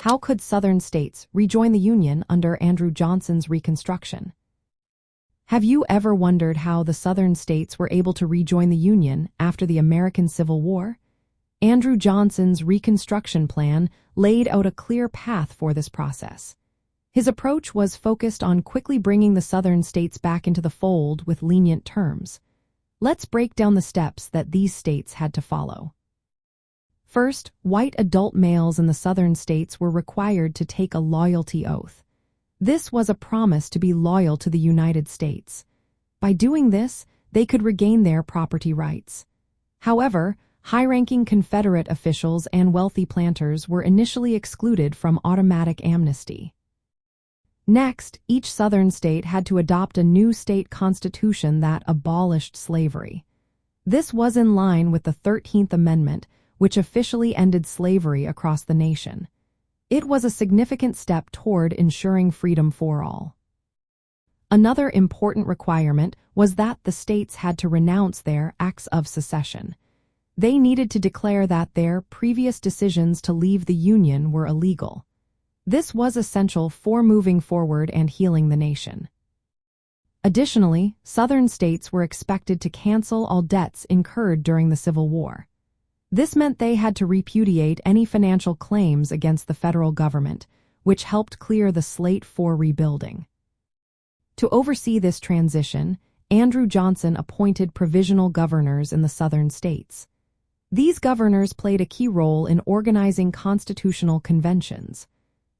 How could Southern states rejoin the Union under Andrew Johnson's Reconstruction? Have you ever wondered how the Southern states were able to rejoin the Union after the American Civil War? Andrew Johnson's Reconstruction plan laid out a clear path for this process. His approach was focused on quickly bringing the Southern states back into the fold with lenient terms. Let's break down the steps that these states had to follow. First, white adult males in the Southern states were required to take a loyalty oath. This was a promise to be loyal to the United States. By doing this, they could regain their property rights. However, high-ranking Confederate officials and wealthy planters were initially excluded from automatic amnesty. Next, each Southern state had to adopt a new state constitution that abolished slavery. This was in line with the 13th Amendment, which officially ended slavery across the nation. It was a significant step toward ensuring freedom for all. Another important requirement was that the states had to renounce their acts of secession. They needed to declare that their previous decisions to leave the Union were illegal. This was essential for moving forward and healing the nation. Additionally, Southern states were expected to cancel all debts incurred during the Civil War. This meant they had to repudiate any financial claims against the federal government, which helped clear the slate for rebuilding. To oversee this transition, Andrew Johnson appointed provisional governors in the Southern states. These governors played a key role in organizing constitutional conventions.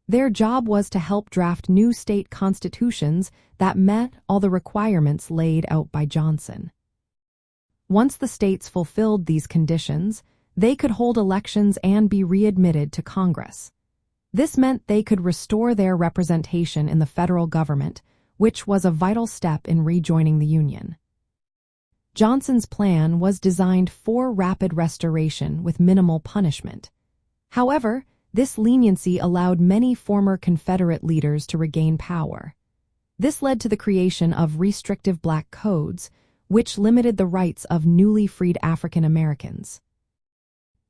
Their job was to help draft new state constitutions that met all the requirements laid out by Johnson. Once the states fulfilled these conditions, they could hold elections and be readmitted to Congress. This meant they could restore their representation in the federal government, which was a vital step in rejoining the Union. Johnson's plan was designed for rapid restoration with minimal punishment. However, this leniency allowed many former Confederate leaders to regain power. This led to the creation of restrictive black codes, which limited the rights of newly freed African Americans.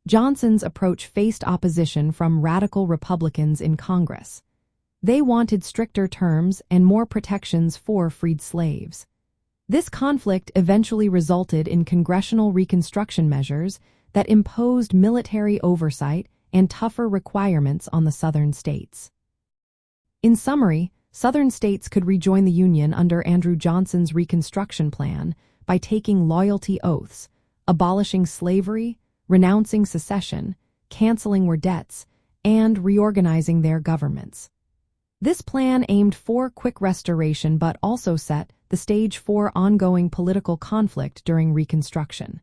Johnson's approach faced opposition from radical Republicans in Congress. They wanted stricter terms and more protections for freed slaves. This conflict eventually resulted in congressional Reconstruction measures that imposed military oversight and tougher requirements on the Southern states. In summary, Southern states could rejoin the Union under Andrew Johnson's Reconstruction plan by taking loyalty oaths, abolishing slavery, renouncing secession, canceling war debts, and reorganizing their governments. This plan aimed for quick restoration but also set the stage for ongoing political conflict during Reconstruction.